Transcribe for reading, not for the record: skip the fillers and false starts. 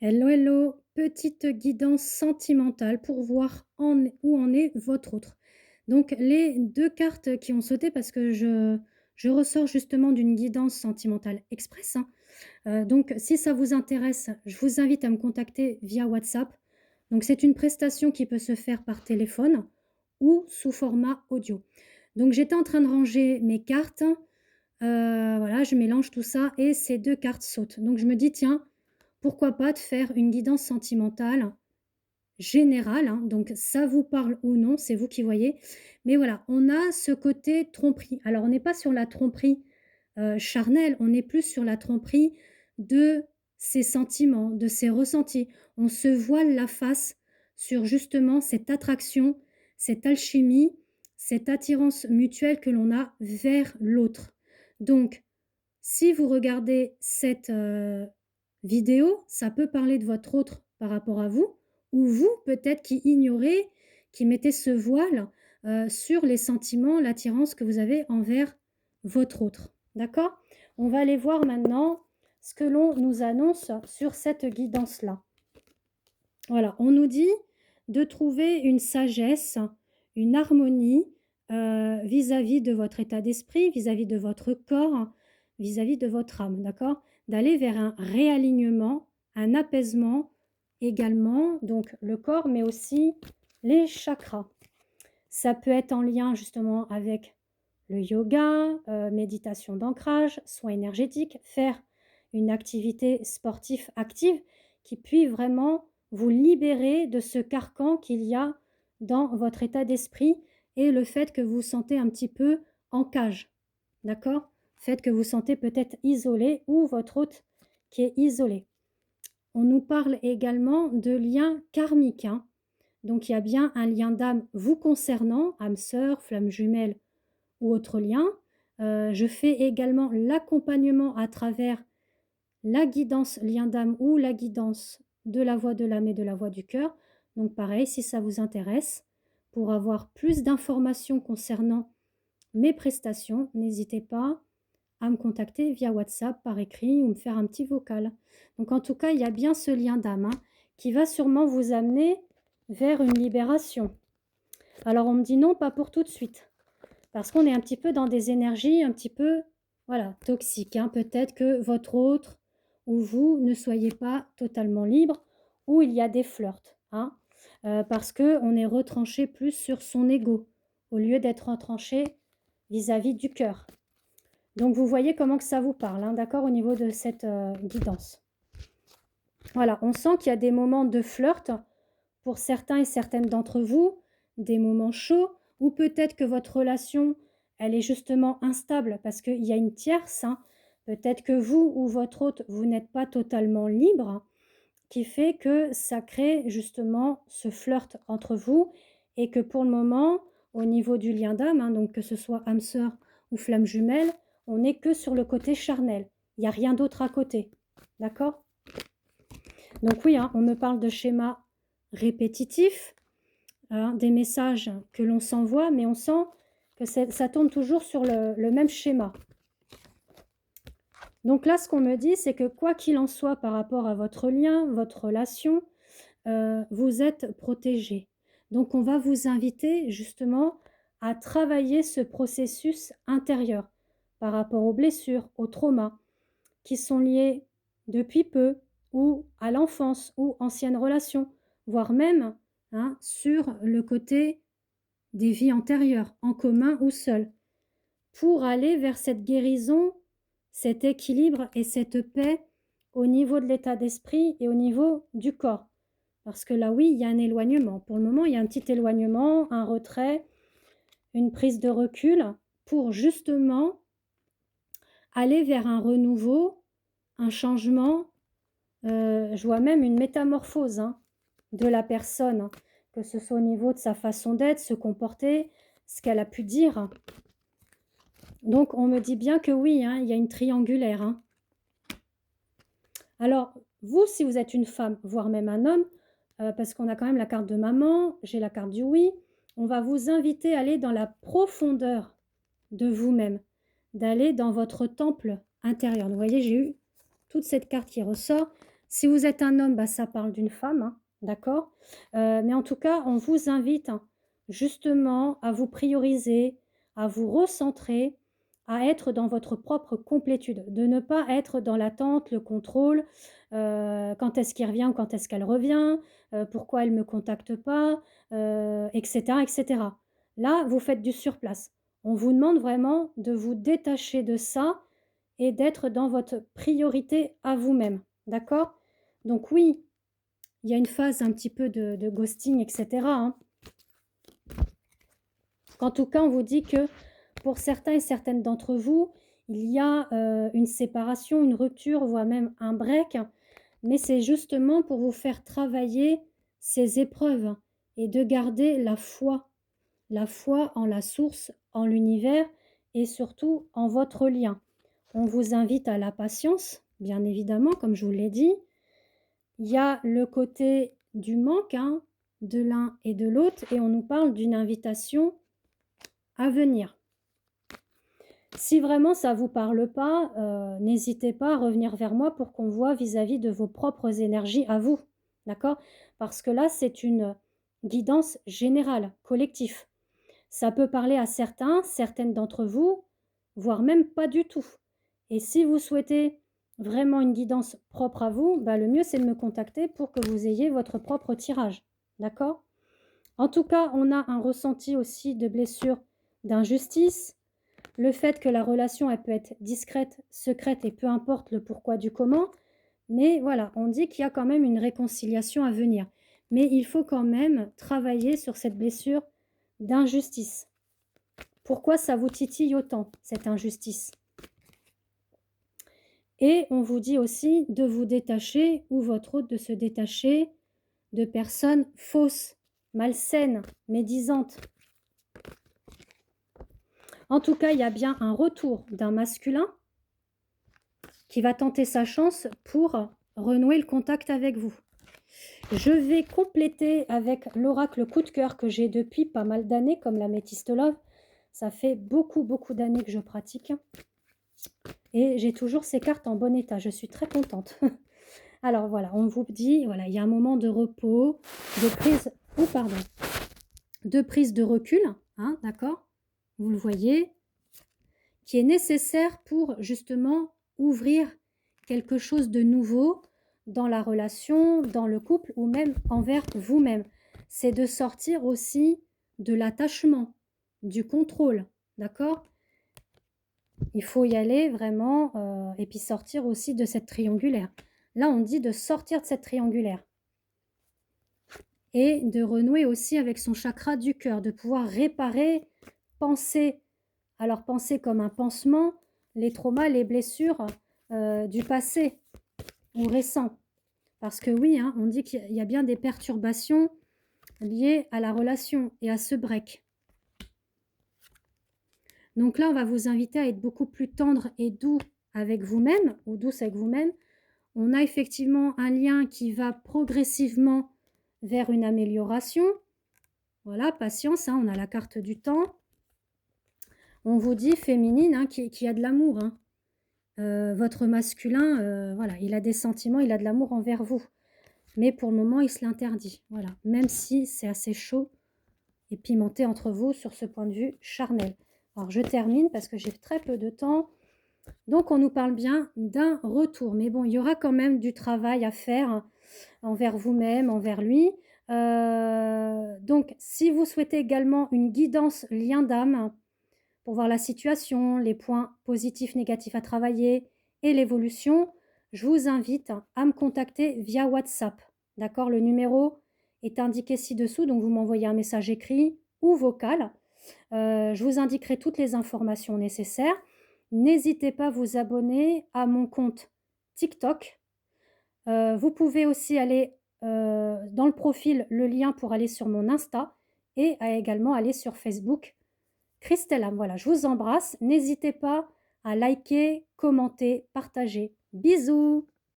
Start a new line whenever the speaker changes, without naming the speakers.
Hello, hello, petite guidance sentimentale pour voir où en est votre autre. Donc les 2 cartes qui ont sauté parce que je ressors justement d'une guidance sentimentale express, hein. Donc si ça vous intéresse, je vous invite à me contacter via WhatsApp. Donc c'est une prestation qui peut se faire par téléphone ou sous format audio. Donc j'étais en train de ranger mes cartes, voilà, je mélange tout ça et ces 2 cartes sautent. Donc je me dis: «Tiens, pourquoi pas de faire une guidance sentimentale générale, hein, donc ça vous parle ou non, c'est vous qui voyez. Mais voilà, on a ce côté tromperie. Alors on n'est pas sur la tromperie, charnelle, on est plus sur la tromperie de ses sentiments, de ses ressentis. On se voile la face sur justement cette attraction, cette alchimie, cette attirance mutuelle que l'on a vers l'autre. Donc si vous regardez cette, vidéo, ça peut parler de votre autre par rapport à vous ou vous peut-être qui ignorez, qui mettez ce voile, sur les sentiments, l'attirance que vous avez envers votre autre. D'accord? On va aller voir maintenant ce que l'on nous annonce sur cette guidance-là. Voilà, on nous dit de trouver une sagesse, une harmonie, vis-à-vis de votre état d'esprit, vis-à-vis de votre corps, vis-à-vis de votre âme, d'accord? D'aller vers un réalignement, un apaisement également, donc le corps, mais aussi les chakras. Ça peut être en lien justement avec le yoga, méditation d'ancrage, soins énergétiques, faire une activité sportive active qui puisse vraiment vous libérer de ce carcan qu'il y a dans votre état d'esprit et le fait que vous vous sentez un petit peu en cage, d'accord? Le fait que vous vous sentez peut-être isolé ou votre hôte qui est isolé. On nous parle également de liens karmiques, hein. Donc il y a bien un lien d'âme vous concernant, âme sœur, flamme jumelle ou autre lien. Je fais également l'accompagnement à travers la guidance lien d'âme ou la guidance de la voix de l'âme et de la voix du cœur. Donc pareil, si ça vous intéresse, pour avoir plus d'informations concernant mes prestations, n'hésitez pas à me contacter via WhatsApp, par écrit ou me faire un petit vocal. Donc en tout cas, il y a bien ce lien d'âme, hein, qui va sûrement vous amener vers une libération. Alors on me dit non, pas pour tout de suite. Parce qu'on est un petit peu dans des énergies un petit peu, voilà, toxiques, hein. Peut-être que votre autre ou vous ne soyez pas totalement libre ou il y a des flirts, hein. Parce qu'on est retranché plus sur son ego au lieu d'être retranché vis-à-vis du cœur. Donc vous voyez comment que ça vous parle, hein, d'accord, au niveau de cette, guidance. Voilà, on sent qu'il y a des moments de flirt pour certains et certaines d'entre vous, des moments chauds ou peut-être que votre relation, elle est justement instable parce qu'il y a une tierce, hein. Peut-être que vous ou votre hôte, vous n'êtes pas totalement libre, hein, qui fait que ça crée justement ce flirt entre vous et que pour le moment, au niveau du lien d'âme, hein, donc que ce soit âme sœur ou flamme jumelle, on n'est que sur le côté charnel. Il n'y a rien d'autre à côté. D'accord? Donc oui, hein, on me parle de schémas répétitifs, hein, des messages que l'on s'envoie, mais on sent que ça tourne toujours sur le même schéma. Donc là, ce qu'on me dit, c'est que quoi qu'il en soit par rapport à votre lien, votre relation, vous êtes protégé. Donc on va vous inviter justement à travailler ce processus intérieur par rapport aux blessures, aux traumas qui sont liés depuis peu ou à l'enfance ou anciennes relations, voire même, hein, sur le côté des vies antérieures, en commun ou seul, pour aller vers cette guérison, cet équilibre et cette paix au niveau de l'état d'esprit et au niveau du corps. Parce que là, oui, il y a un éloignement. Pour le moment, il y a un petit éloignement, un retrait, une prise de recul pour justement aller vers un renouveau, un changement, je vois même une métamorphose, hein, de la personne, hein, que ce soit au niveau de sa façon d'être, se comporter, ce qu'elle a pu dire. Donc on me dit bien que oui, hein, il y a une triangulaire, hein. Alors vous, si vous êtes une femme, voire même un homme, parce qu'on a quand même la carte de maman, j'ai la carte du oui, on va vous inviter à aller dans la profondeur de vous-même, d'aller dans votre temple intérieur. Vous voyez, j'ai eu toute cette carte qui ressort, Si vous êtes un homme, bah, ça parle d'une femme, hein, d'accord? Mais en tout cas, on vous invite, hein, justement à vous prioriser, à vous recentrer, à être dans votre propre complétude, de ne pas être dans l'attente, le contrôle, quand est-ce qu'il revient ou quand est-ce qu'elle revient, pourquoi elle me contacte pas, et cetera, et cetera. Là, vous faites du surplace. On vous demande vraiment de vous détacher de ça et d'être dans votre priorité à vous-même, d'accord? Donc oui, il y a une phase un petit peu de ghosting et cetera, hein. En tout cas, on vous dit que pour certains et certaines d'entre vous, il y a, une séparation, une rupture, voire même un break, mais c'est justement pour vous faire travailler ces épreuves et de garder la foi en la source, en l'univers et surtout en votre lien. On vous invite à la patience, bien évidemment, comme je vous l'ai dit. Il y a le côté du manque, hein, de l'un et de l'autre et on nous parle d'une invitation à venir. Si vraiment ça vous parle pas, n'hésitez pas à revenir vers moi pour qu'on voit vis-à-vis de vos propres énergies à vous, d'accord? Parce que là, c'est une guidance générale, collective. Ça peut parler à certains, certaines d'entre vous, voire même pas du tout. Et si vous souhaitez vraiment une guidance propre à vous, bah, le mieux c'est de me contacter pour que vous ayez votre propre tirage, d'accord? En tout cas, on a un ressenti aussi de blessure, d'injustice, le fait que la relation, elle peut être discrète, secrète et peu importe le pourquoi du comment, mais voilà, on dit qu'il y a quand même une réconciliation à venir. Mais il faut quand même travailler sur cette blessure d'injustice. Pourquoi ça vous titille autant, cette injustice? Et on vous dit aussi de vous détacher, ou votre hôte de se détacher, de personnes fausses, malsaines, médisantes. En tout cas, il y a bien un retour d'un masculin qui va tenter sa chance pour renouer le contact avec vous. Je vais compléter avec l'oracle coup de cœur que j'ai depuis pas mal d'années, comme la Métiste Love. Ça fait beaucoup, beaucoup d'années que je pratique. Et j'ai toujours ces cartes en bon état. Je suis très contente. Alors voilà, on vous dit, voilà, il y a un moment de repos, de prise, oh pardon, de prise de recul, hein, d'accord? Vous le voyez, qui est nécessaire pour justement ouvrir quelque chose de nouveau dans la relation, dans le couple ou même envers vous-même. C'est de sortir aussi de l'attachement, du contrôle, d'accord? Il faut y aller vraiment et puis sortir aussi de cette triangulaire. Là, on dit de sortir de cette triangulaire et de renouer aussi avec son chakra du cœur, de pouvoir réparer, penser. Alors, penser comme un pansement, les traumas, les blessures du passé ou récent. Parce que oui, hein, on dit qu'il y a bien des perturbations liées à la relation et à ce break. Donc là, on va vous inviter à être beaucoup plus tendre et doux avec vous-même, ou douce avec vous-même. On a effectivement un lien qui va progressivement vers une amélioration. Voilà, patience, hein, on a la carte du temps. On vous dit féminine, hein, qui a de l'amour, hein. Votre masculin, voilà, il a des sentiments, il a de l'amour envers vous. Mais pour le moment, il se l'interdit, voilà. Même si c'est assez chaud et pimenté entre vous sur ce point de vue charnel. Alors je termine parce que j'ai très peu de temps. Donc on nous parle bien d'un retour. Mais bon, il y aura quand même du travail à faire envers vous-même, envers lui. Donc si vous souhaitez également une guidance lien d'âme, pour voir la situation, les points positifs, négatifs à travailler et l'évolution, je vous invite à me contacter via WhatsApp. D'accord? Le numéro est indiqué ci-dessous, donc vous m'envoyez un message écrit ou vocal. Je vous indiquerai toutes les informations nécessaires. N'hésitez pas à vous abonner à mon compte TikTok. Vous pouvez aussi aller dans le profil, le lien pour aller sur mon Insta et à également aller sur Facebook. Christelle, voilà, je vous embrasse. N'hésitez pas à liker, commenter, partager. Bisous!